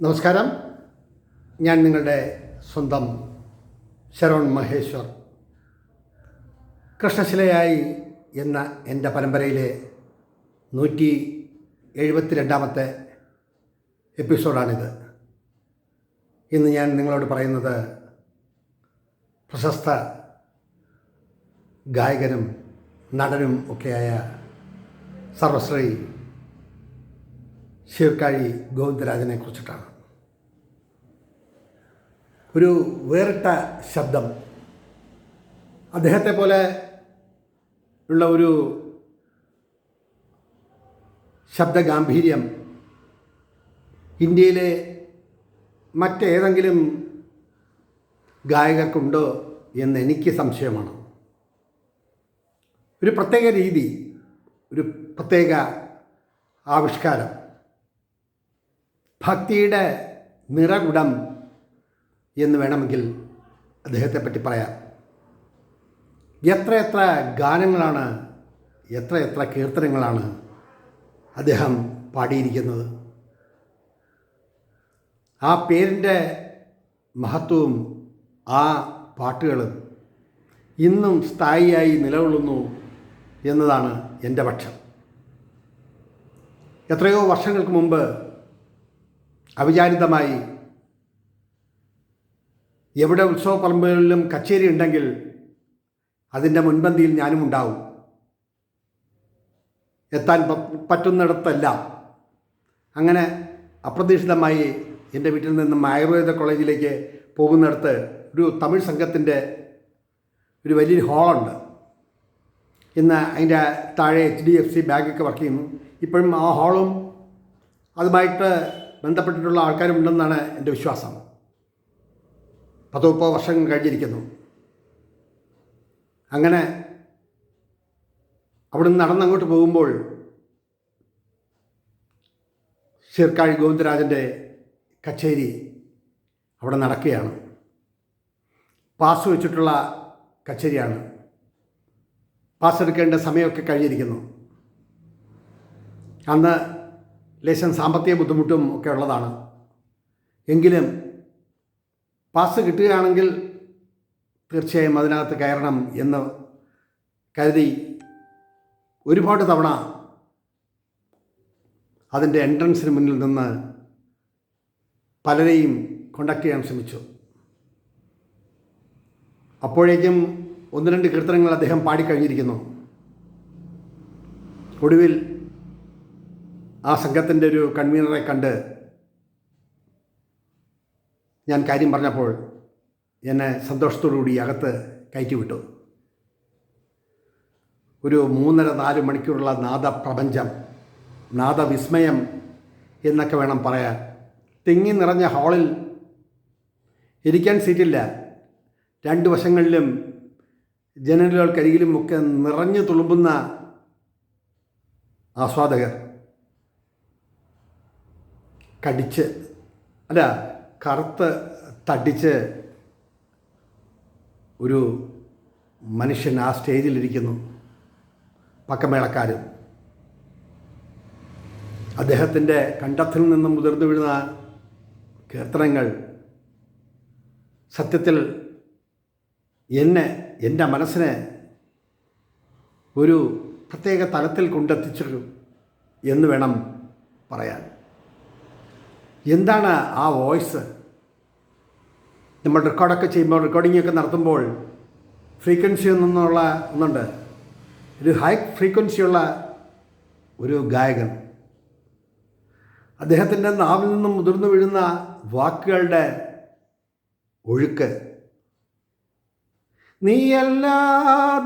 നമസ്കാരം. ഞാൻ നിങ്ങളുടെ സ്വന്തം ശരവൺ മഹേശ്വർ. കൃഷ്ണശിലയായി എന്ന എൻ്റെ പരമ്പരയിലെ 172ാമത്തെ എപ്പിസോഡാണിത്. ഇന്ന് ഞാൻ നിങ്ങളോട് പറയുന്നത് പ്രശസ്ത ഗായകനും നടനും ഒക്കെയായ സർവശ്രീ ശിവകാഴി ഗോവിന്ദരാജനെ കുറിച്ചിട്ടാണ്. ഒരു വേറിട്ട ശബ്ദം, അദ്ദേഹത്തെ പോലെ ഉള്ള ഒരു ശബ്ദഗാംഭീര്യം ഇന്ത്യയിലെ മറ്റേതെങ്കിലും ഗായകർക്കുണ്ടോ എന്ന് എനിക്ക് സംശയമാണ്. ഒരു പ്രത്യേക രീതി, ഒരു പ്രത്യേക ആവിഷ്കാരം, ഭക്തിയുടെ നിറകുടം എന്ന് വേണമെങ്കിൽ അദ്ദേഹത്തെപ്പറ്റി പറയാം. എത്രയെത്ര ഗാനങ്ങളാണ്, എത്രയെത്ര കീർത്തനങ്ങളാണ് അദ്ദേഹം പാടിയിരിക്കുന്നത്. ആ പേരിൻ്റെ മഹത്വവും ആ പാട്ടുകളും ഇന്നും സ്ഥായിയായി നിലകൊള്ളുന്നു എന്നതാണ് എൻ്റെ പക്ഷം. എത്രയോ വർഷങ്ങൾക്ക് മുമ്പ് അവിചാരിതമായി എവിടെ ഉത്സവ പറമ്പുകളിലും കച്ചേരി ഉണ്ടെങ്കിൽ അതിൻ്റെ മുൻപന്തിയിൽ ഞാനും ഉണ്ടാവും. എത്താൻ പറ്റുന്നിടത്തെല്ലാം. അങ്ങനെ അപ്രതീക്ഷിതമായി എൻ്റെ വീട്ടിൽ നിന്നും ആയുർവേദ കോളേജിലേക്ക് പോകുന്നിടത്ത് ഒരു തമിഴ് സംഘത്തിൻ്റെ ഒരു വലിയൊരു ഹാളുണ്ട്. ഇന്ന് അതിൻ്റെ താഴെ HDFC ബാങ്കൊക്കെ വർക്ക് ചെയ്യുന്നു. ഇപ്പോഴും ആ ഹാളും അതുമായിട്ട് ബന്ധപ്പെട്ടിട്ടുള്ള ആൾക്കാരുണ്ടെന്നാണ് എൻ്റെ വിശ്വാസം. 10-30 വർഷം കഴിഞ്ഞിരിക്കുന്നു. അങ്ങനെ അവിടുന്ന് നടന്നങ്ങോട്ട് പോകുമ്പോൾ ശിവകാഴി ഗോവിന്ദരാജൻ്റെ കച്ചേരി അവിടെ നടക്കുകയാണ്. പാസ് വെച്ചിട്ടുള്ള കച്ചേരിയാണ്. പാസ് എടുക്കേണ്ട സമയമൊക്കെ കഴിഞ്ഞിരിക്കുന്നു. അന്ന് ലേശം സാമ്പത്തിക ബുദ്ധിമുട്ടും ഒക്കെ ഉള്ളതാണ്. എങ്കിലും പാസ് കിട്ടുകയാണെങ്കിൽ തീർച്ചയായും അതിനകത്ത് കയറണം എന്ന് കരുതി ഒരുപാട് തവണ അതിൻ്റെ എൻട്രൻസിന് മുന്നിൽ നിന്ന് പലരെയും കോണ്ടാക്ട് ചെയ്യാൻ ശ്രമിച്ചു. അപ്പോഴേക്കും 1-2 കീർത്തനങ്ങൾ അദ്ദേഹം പാടിക്കഴിഞ്ഞിരിക്കുന്നു. ഒടുവിൽ ആ സംഘത്തിൻ്റെ ഒരു കൺവീനറെ കണ്ട് ഞാൻ കാര്യം പറഞ്ഞപ്പോൾ എന്നെ സന്തോഷത്തോടുകൂടി അകത്ത് കയറ്റിവിട്ടു. ഒരു 3-4 മണിക്കൂറുള്ള നാദപ്രപഞ്ചം, നാദവിസ്മയം എന്നൊക്കെ വേണം പറയാൻ. തിങ്ങി നിറഞ്ഞ ഹാളിൽ ഇരിക്കാൻ സീറ്റില്ല. 2 വശങ്ങളിലും ജനലുകൾക്കരികിലും ഒക്കെ നിറഞ്ഞു തുളുമ്പുന്ന ആസ്വാദകർ. കറുത്ത് തടിച്ച് ഒരു മനുഷ്യൻ ആ സ്റ്റേജിലിരിക്കുന്നു. പക്കമേളക്കാരും അദ്ദേഹത്തിൻ്റെ കണ്ഠത്തിൽ നിന്നും മുതിർന്നു വീഴുന്ന കീർത്തനങ്ങൾ സത്യത്തിൽ എൻ്റെ മനസ്സിനെ ഒരു പ്രത്യേക തലത്തിൽ കൊണ്ടെത്തിച്ചു എന്ന് വേണം പറയാൻ. എന്താണ് ആ വോയിസ്? നമ്മൾ റെക്കോർഡൊക്കെ ചെയ്യുമ്പോൾ, റെക്കോർഡിങ്ങൊക്കെ നടത്തുമ്പോൾ ഫ്രീക്വൻസി ഒന്നുണ്ട്. ഒരു ഹൈ ഫ്രീക്വൻസിയുള്ള ഒരു ഗായകൻ. അദ്ദേഹത്തിൻ്റെ നാവിൽ നിന്നും മുതിർന്നു വീഴുന്ന വാക്കുകളുടെ ഒഴുക്ക്. നീയല്ല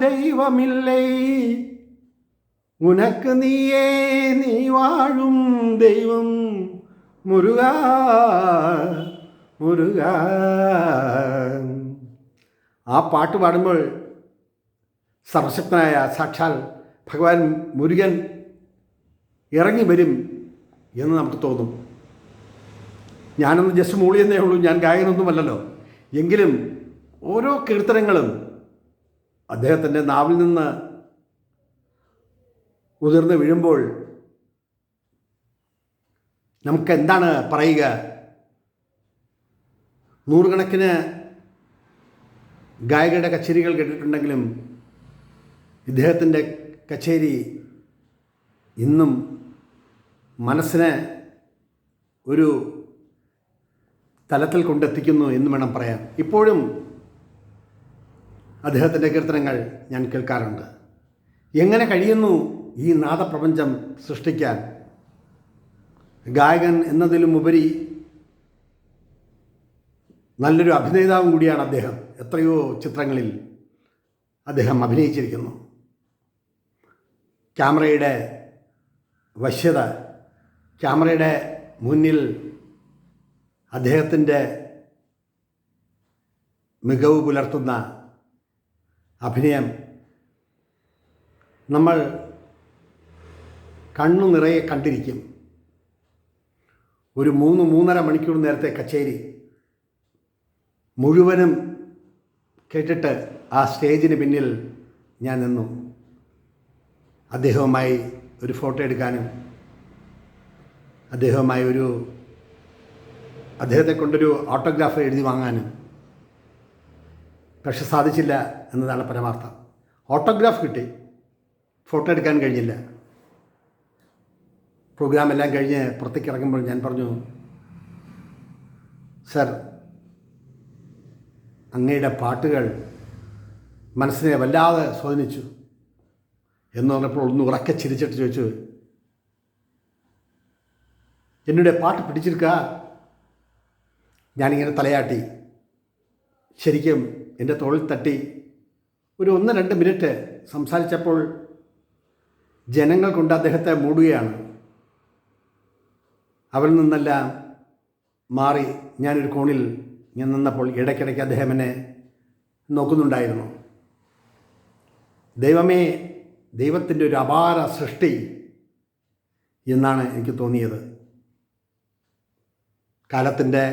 ദൈവമില്ലേ, ഉനക്ക് നീയേ നീ വാഴും ദൈവം മുരുക മുരുക. ആ പാട്ട് പാടുമ്പോൾ സർവശക്തനായ സാക്ഷാൽ ഭഗവാൻ മുരുകൻ ഇറങ്ങി വരും എന്ന് നമുക്ക് തോന്നും. ഞാനൊന്ന് ജസ്റ്റ് മൂളിയെന്നേ ഉള്ളൂ, ഞാൻ ഗായകനൊന്നുമല്ലല്ലോ. എങ്കിലും ഓരോ കീർത്തനങ്ങളും അദ്ദേഹത്തിൻ്റെ നാവിൽ നിന്ന് ഉതിർന്ന് വീഴുമ്പോൾ നമുക്ക് എന്താണ് പറയുക? നൂറുകണക്കിന് ഗായകരുടെ കച്ചേരികൾ കേട്ടിട്ടുണ്ടെങ്കിലും ഇദ്ദേഹത്തിൻ്റെ കച്ചേരി ഇന്നും മനസ്സിനെ ഒരു തലത്തിൽ കൊണ്ടെത്തിക്കുന്നു എന്ന് വേണം പറയാൻ. ഇപ്പോഴും അദ്ദേഹത്തിൻ്റെ കീർത്തനങ്ങൾ ഞാൻ കേൾക്കാറുണ്ട്. എങ്ങനെ കഴിയുന്നു ഈ നാദപ്രപഞ്ചം സൃഷ്ടിക്കാൻ? ഗായകൻ എന്നതിലും ഉപരി നല്ലൊരു അഭിനേതാവും കൂടിയാണ് അദ്ദേഹം. എത്രയോ ചിത്രങ്ങളിൽ അദ്ദേഹം അഭിനയിച്ചിരിക്കുന്നു. ക്യാമറയുടെ വശ്യത, ക്യാമറയുടെ മുന്നിൽ അദ്ദേഹത്തിൻ്റെ മികവ് പുലർത്തുന്ന അഭിനയം നമ്മൾ കണ്ണു നിറയെ കണ്ടിരിക്കും. ഒരു 3-3.5 മണിക്കൂർ നേരത്തെ കച്ചേരി മുഴുവനും കേട്ടിട്ട് ആ സ്റ്റേജിന് പിന്നിൽ ഞാൻ നിന്നു. അദ്ദേഹവുമായി ഒരു ഫോട്ടോ എടുക്കാനും അദ്ദേഹത്തെ കൊണ്ടൊരു ഓട്ടോഗ്രാഫ് എഴുതി വാങ്ങാനും. പക്ഷെ സാധിച്ചില്ല എന്നതാണ് പരമാർത്ഥം. ഓട്ടോഗ്രാഫ് കിട്ടി, ഫോട്ടോ എടുക്കാൻ കഴിഞ്ഞില്ല. പ്രോഗ്രാമെല്ലാം കഴിഞ്ഞ് പുറത്തേക്ക് ഇറങ്ങുമ്പോൾ ഞാൻ പറഞ്ഞു, സർ, അങ്ങയുടെ പാട്ടുകൾ മനസ്സിനെ വല്ലാതെ സ്വാധീനിച്ചു എന്ന് പറഞ്ഞപ്പോൾ ഒന്ന് ഉറക്കെ ചിരിച്ചിട്ട് ചോദിച്ചു, എന്നോട് പാട്ട് പിടിച്ചിരിക്കുക? ഞാനിങ്ങനെ തലയാട്ടി. ശരിക്കും എൻ്റെ തോളിൽ തട്ടി ഒരു 1-2 മിനിറ്റ് സംസാരിച്ചപ്പോൾ ജനങ്ങൾ കൊണ്ട് അദ്ദേഹത്തെ മൂടുകയാണ്. അവരിൽ നിന്നെല്ലാം മാറി ഞാനൊരു കോണിൽ നിന്നപ്പോൾ ഇടയ്ക്കിടയ്ക്ക് അദ്ദേഹം എന്നെ നോക്കുന്നുണ്ടായിരുന്നു. ദൈവമേ, ദൈവത്തിൻ്റെ ഒരു അപാര സൃഷ്ടി എന്നാണ് എനിക്ക് തോന്നിയത്. കാലത്തിൻ്റെ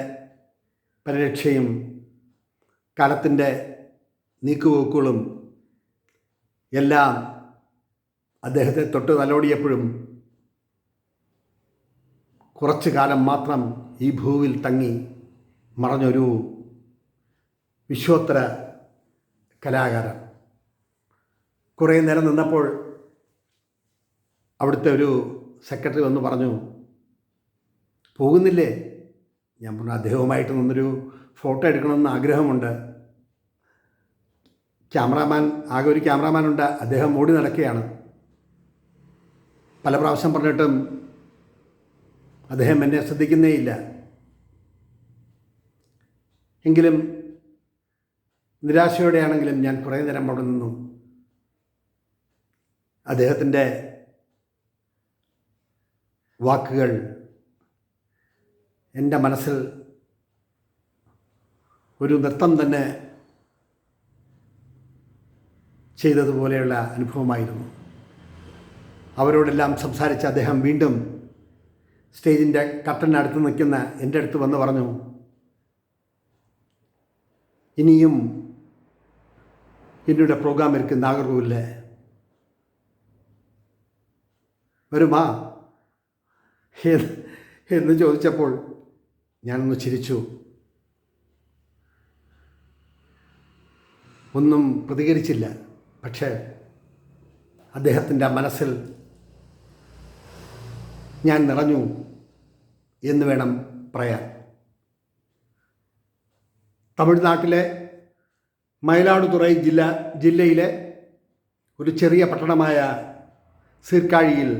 പരിരക്ഷയും കാലത്തിൻ്റെ നീക്കുപോക്കുകളും എല്ലാം അദ്ദേഹത്തെ തൊട്ട് തലോടിയപ്പോഴും കുറച്ചു കാലം മാത്രം ഈ ഭൂവിൽ തങ്ങി മറഞ്ഞൊരു വിശ്വോത്തര കലാകാരൻ. കുറേ നേരം നിന്നപ്പോൾ അവിടുത്തെ ഒരു സെക്രട്ടറി വന്ന് പറഞ്ഞു, പോകുന്നില്ലേ? ഞാൻ പറഞ്ഞു, അദ്ദേഹവുമായിട്ട് നിന്നൊരു ഫോട്ടോ എടുക്കണമെന്ന് ആഗ്രഹമുണ്ട്. ആകെ ഒരു ക്യാമറാമാനുണ്ട്, അദ്ദേഹം ഓടി നടക്കുകയാണ്. പല പ്രാവശ്യം പറഞ്ഞിട്ടും അദ്ദേഹം എന്നെ ശ്രദ്ധിക്കുന്നേയില്ല. എങ്കിലും നിരാശയോടെയാണെങ്കിലും ഞാൻ കുറേ നേരം അവിടെ നിന്നു. അദ്ദേഹത്തിൻ്റെ വാക്കുകൾ എൻ്റെ മനസ്സിൽ ഒരു നൃത്തം തന്നെ ചെയ്തതുപോലെയുള്ള അനുഭവമായിരുന്നു. അവരോടെല്ലാം സംസാരിച്ച് അദ്ദേഹം വീണ്ടും സ്റ്റേജിൻ്റെ കർട്ടനടുത്ത് നിൽക്കുന്ന എൻ്റെ അടുത്ത് വന്ന് പറഞ്ഞു, ഇനിയും என்னோட ப்ரோக்ராம் இருக்குது நாகர்கோவிலில், വരുമാ എന്ന് ചോദിച്ചപ്പോൾ ഞാനൊന്ന് ചിരിച്ചു. ഒന്നും പ്രതികരിച്ചില്ല. പക്ഷേ അദ്ദേഹത്തിൻ്റെ മനസ്സിൽ ഞാൻ നിറഞ്ഞു എന്ന് വേണം പറയാൻ. തമിഴ്നാട്ടിലെ മയിലാടുതുറൈ ജില്ലയിലെ ഒരു ചെറിയ പട്ടണമായ സീർക്കാഴിയിൽ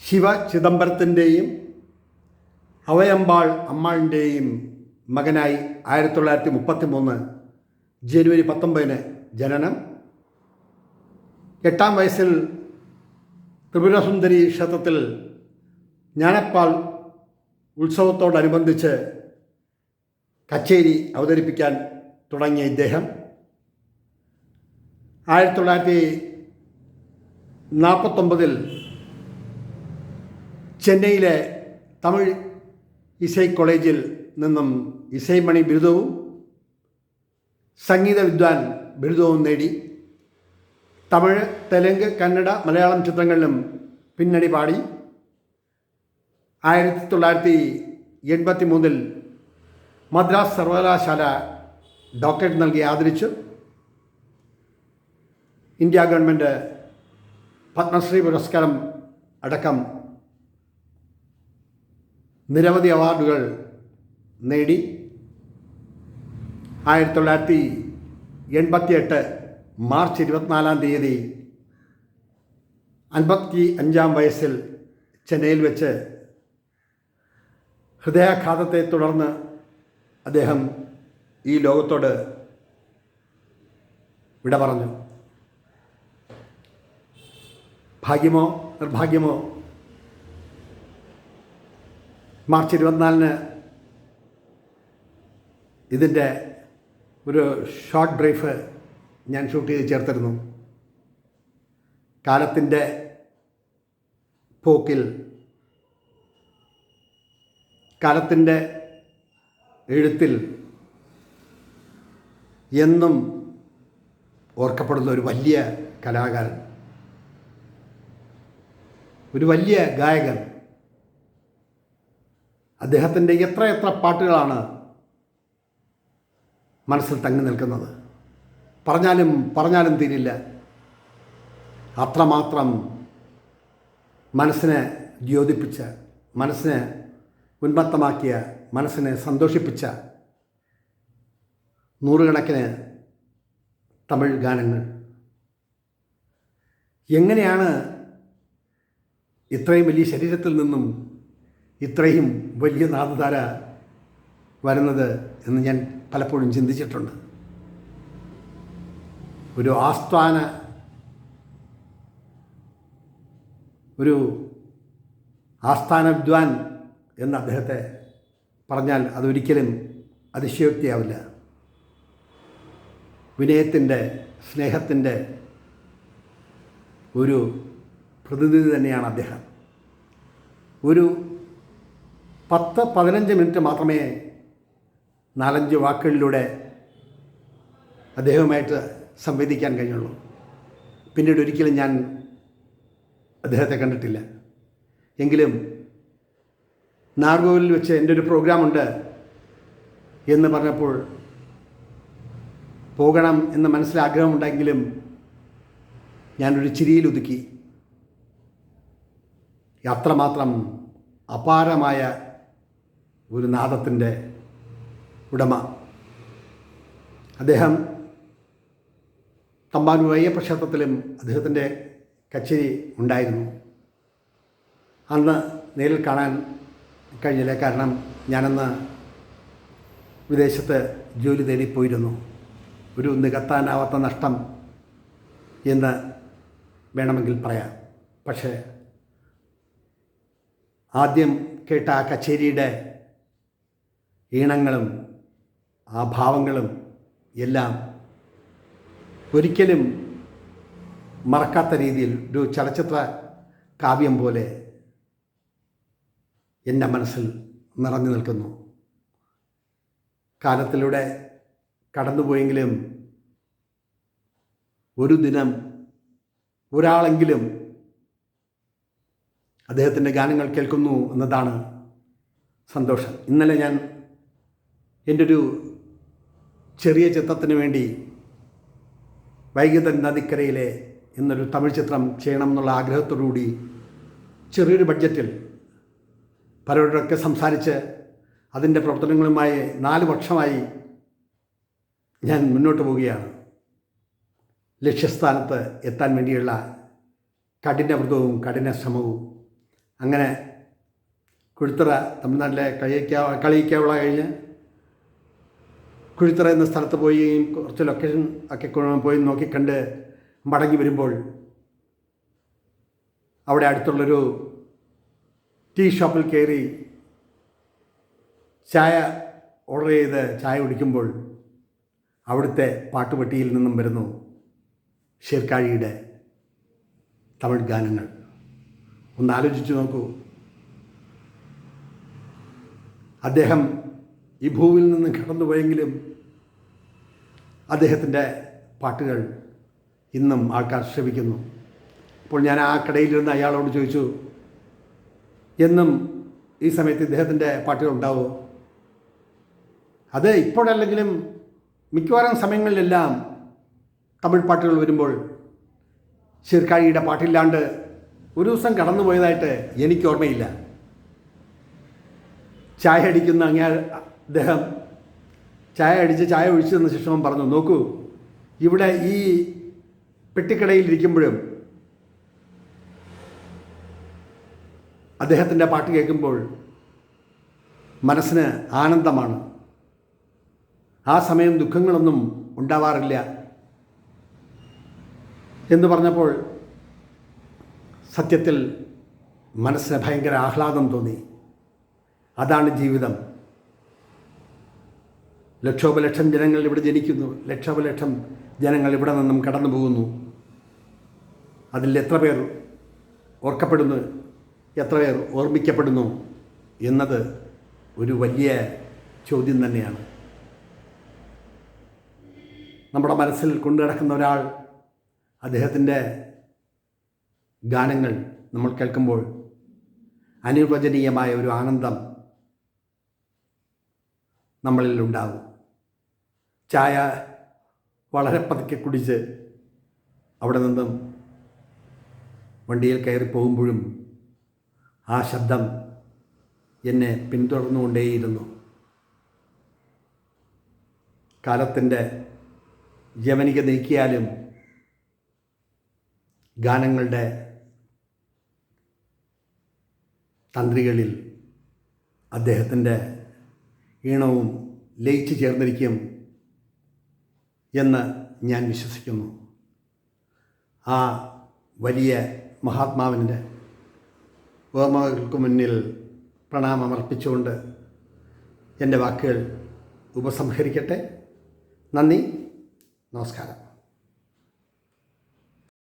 ശിവ ചിദംബരത്തിൻ്റെയും അവയമ്പാൾ അമ്മാളിൻ്റെയും മകനായി 1933 ജനുവരി 19 ജനനം. 8-ാം വയസ്സിൽ ത്രിപുരസുന്ദരി ക്ഷേത്രത്തിൽ ജ്ഞാനപ്പാൽ ഉത്സവത്തോടനുബന്ധിച്ച് കച്ചേരി അവതരിപ്പിക്കാൻ തുടങ്ങിയ ഇദ്ദേഹം 1949 ചെന്നൈയിലെ തമിഴ് ഇസൈ കോളേജിൽ നിന്നും ഇസൈമണി ബിരുദവും സംഗീത വിദ്വാൻ ബിരുദവും നേടി. തമിഴ്, തെലുങ്ക്, കന്നഡ, മലയാളം ചിത്രങ്ങളിലും പിന്നണി പാടി. 1983 മദ്രാസ് സർവകലാശാല ഡോക്ടറേറ്റ് നൽകി ആദരിച്ചു. ഇന്ത്യ ഗവൺമെൻറ് പത്മശ്രീ പുരസ്കാരം അടക്കം നിരവധി അവാർഡുകൾ നേടി. 1988 മാർച്ച് 24 55 വയസ്സിൽ ചെന്നൈയിൽ വെച്ച് ഹൃദയാഘാതത്തെ തുടർന്ന് അദ്ദേഹം ഈ ലോകത്തോട് വിട പറഞ്ഞു. ഭാഗ്യമോ നിർഭാഗ്യമോ, മാർച്ച് 24 ഇതിൻ്റെ ഒരു ഷോർട്ട് ബ്രീഫ് ഞാൻ ഷൂട്ട് ചെയ്ത് ചേർത്തിരുന്നു. കാലത്തിൻ്റെ പോക്കിൽ, കാലത്തിൻ്റെ എഴുത്തിൽ എന്നും ഓർക്കപ്പെടുന്ന ഒരു വലിയ കലാകാരൻ, ഒരു വലിയ ഗായകൻ. അദ്ദേഹത്തിൻ്റെ എത്ര പാട്ടുകളാണ് മനസ്സിൽ തങ്ങി നിൽക്കുന്നത്. പറഞ്ഞാലും തീരില്ല. അത്രമാത്രം മനസ്സിനെ ദ്യോതിപ്പിച്ച, മനസ്സിനെ ഉന്മത്തമാക്കിയ, മനസ്സിനെ സന്തോഷിപ്പിച്ച നൂറുകണക്കിന് തമിഴ് ഗാനങ്ങൾ. എങ്ങനെയാണ് ഇത്രയും വലിയ ശരീരത്തിൽ നിന്നും ഇത്രയും വലിയ നാദധാര വരുന്നത് എന്ന് ഞാൻ പലപ്പോഴും ചിന്തിച്ചിട്ടുണ്ട്. ഒരു ആസ്ഥാന വിദ്വാൻ എന്ന് അദ്ദേഹത്തെ പറഞ്ഞാൽ അതൊരിക്കലും അതിശയോക്തിയാവില്ല. വിനയത്തിൻ്റെ, സ്നേഹത്തിൻ്റെ ഒരു പ്രതിനിധി തന്നെയാണ് അദ്ദേഹം. ഒരു 10-15 മിനിറ്റ് മാത്രമേ 4-5 വാക്കുകളിലൂടെ അദ്ദേഹവുമായിട്ട് സംവദിക്കാൻ കഴിഞ്ഞുള്ളൂ. പിന്നീട് ഒരിക്കലും ഞാൻ അദ്ദേഹത്തെ കണ്ടിട്ടില്ല. എങ്കിലും നാഗർകോവിലിൽ വെച്ച് എൻ്റെ ഒരു പ്രോഗ്രാമുണ്ട് എന്ന് പറഞ്ഞപ്പോൾ പോകണം എന്ന് മനസ്സിലാഗ്രഹമുണ്ടെങ്കിലും ഞാനൊരു ചിരിയിലൊതുക്കി. അത്രമാത്രം അപാരമായ ഒരു നാദത്തിൻ്റെ ഉടമ അദ്ദേഹം. തമ്പാനൂർ അയ്യപ്പ ക്ഷേത്രത്തിലും അദ്ദേഹത്തിൻ്റെ കച്ചേരി ഉണ്ടായിരുന്നു. അന്ന് നേരിൽ കാണാൻ കഴിഞ്ഞില്ല, കാരണം ഞാനന്ന് വിദേശത്ത് ജോലി തേടിപ്പോയിരുന്നു. ഒരു നികത്താനാവാത്ത നഷ്ടം എന്ന് വേണമെങ്കിൽ പറയാം. പക്ഷേ ആദ്യം കേട്ട ആ കച്ചേരിയുടെ ഈണങ്ങളും ആ ഭാവങ്ങളും എല്ലാം ഒരിക്കലും മറക്കാത്ത രീതിയിൽ ഒരു ചലച്ചിത്ര കാവ്യം പോലെ എൻ്റെ മനസ്സിൽ നിറഞ്ഞു നിൽക്കുന്നു. കാലത്തിലൂടെ കടന്നുപോയെങ്കിലും ഒരു ദിനം ഒരാളെങ്കിലും അദ്ദേഹത്തിൻ്റെ ഗാനങ്ങൾ കേൾക്കുന്നു എന്നതാണ് സന്തോഷം. ഇന്നലെ ഞാൻ എൻ്റെ ഒരു ചെറിയ ചിത്രത്തിന് വേണ്ടി വൈഗതൻ നദിക്കരയിലെ എന്നൊരു തമിഴ് ചിത്രം ചെയ്യണം എന്നുള്ള ആഗ്രഹത്തോടുകൂടി ചെറിയൊരു ബഡ്ജറ്റിൽ പലരോടൊക്കെ സംസാരിച്ച് അതിൻ്റെ പ്രവർത്തനങ്ങളുമായി 4 വർഷമായി ഞാൻ മുന്നോട്ട് പോവുകയാണ്. ലക്ഷ്യസ്ഥാനത്ത് എത്താൻ വേണ്ടിയുള്ള കഠിനവ്രതവും കഠിന ശ്രമവും. അങ്ങനെ കുഴിത്തറ, തമിഴ്നാട്ടിലെ കളിയിക്കാവുള്ള കഴിഞ്ഞ് കുഴിത്തറ എന്ന സ്ഥലത്ത് പോയി കുറച്ച് ലൊക്കേഷൻ ഒക്കെ പോയി നോക്കിക്കണ്ട് മടങ്ങി വരുമ്പോൾ അവിടെ അടുത്തുള്ളൊരു ടീ ഷോപ്പിൽ കയറി ചായ ഓർഡർ ചെയ്ത് ചായ കുടിക്കുമ്പോൾ അവിടുത്തെ പാട്ടുപെട്ടിയിൽ നിന്നും വരുന്നു ഷേർക്കാഴിയുടെ തമിഴ് ഗാനങ്ങൾ. ഒന്ന് ആലോചിച്ച് നോക്കൂ. അദ്ദേഹം ഈ ഭൂമിയിൽ നിന്ന് കടന്നുപോയെങ്കിലും അദ്ദേഹത്തിൻ്റെ പാട്ടുകൾ ഇന്നും ആൾക്കാർ ശ്രവിക്കുന്നു. അപ്പോൾ ഞാൻ ആ കടയിലിരുന്ന് അയാളോട് ചോദിച്ചു, എന്നും ഈ സമയത്ത് ഇദ്ദേഹത്തിൻ്റെ പാട്ടുകൾ ഉണ്ടാവുമോ? അത് ഇപ്പോഴല്ലെങ്കിലും മിക്കവാറും സമയങ്ങളിലെല്ലാം തമിഴ് പാട്ടുകൾ വരുമ്പോൾ ശീർക്കാഴിയുടെ പാട്ടില്ലാണ്ട് ഒരു ദിവസം കടന്നു പോയതായിട്ട് എനിക്ക് ഓർമ്മയില്ല. ചായ അടിക്കുന്ന അദ്ദേഹം ചായ അടിച്ച് ചായ ഒഴിച്ചു തന്ന ശേഷം പറഞ്ഞു, നോക്കൂ, ഇവിടെ ഈ പെട്ടിക്കടയിലിരിക്കുമ്പോഴും അദ്ദേഹത്തിൻ്റെ പാട്ട് കേൾക്കുമ്പോൾ മനസ്സിന് ആനന്ദമാണ്. ആ സമയം ദുഃഖങ്ങളൊന്നും ഉണ്ടാവാറില്ല എന്ന് പറഞ്ഞപ്പോൾ സത്യത്തിൽ മനസ്സിന് ഭയങ്കര ആഹ്ലാദം തോന്നി. അതാണ് ജീവിതം. ലക്ഷോപലക്ഷം ജനങ്ങൾ ഇവിടെ ജനിക്കുന്നു, ലക്ഷോപലക്ഷം ജനങ്ങൾ ഇവിടെ നിന്നും കടന്നു പോകുന്നു. അതിൽ എത്ര പേർ ഓർക്കപ്പെടുന്നു, എത്ര പേർ ഓർമ്മിക്കപ്പെടുന്നു എന്നത് ഒരു വലിയ ചോദ്യം തന്നെയാണ്. നമ്മുടെ മനസ്സിൽ കൊണ്ടു നടക്കുന്ന ഒരാൾ, അദ്ദേഹത്തിൻ്റെ ഗാനങ്ങൾ നമ്മൾ കേൾക്കുമ്പോൾ അനിർവചനീയമായ ഒരു ആനന്ദം നമ്മളിൽ ഉണ്ടാകും. ചായ വളരെ പതുക്കെ കുടിച്ച് അവിടെ നിന്നും വണ്ടിയിൽ കയറി പോകുമ്പോഴും ആ ശബ്ദം എന്നെ പിന്തുടർന്നുകൊണ്ടേയിരുന്നു. കാലത്തിൻ്റെ യവനിക നീക്കിയാലും ഗാനങ്ങളുടെ തന്ത്രികളിൽ അദ്ദേഹത്തിൻ്റെ ഈണവും ലയിച്ചു ചേർന്നിരിക്കും എന്ന് ഞാൻ വിശ്വസിക്കുന്നു. ആ വലിയ മഹാത്മാവിൻ്റെ ഓർമ്മകൾക്ക് മുന്നിൽ പ്രണാമമർപ്പിച്ചുകൊണ്ട് എൻ്റെ വാക്കുകൾ ഉപസംഹരിക്കട്ടെ. നന്ദി, നമസ്കാരം.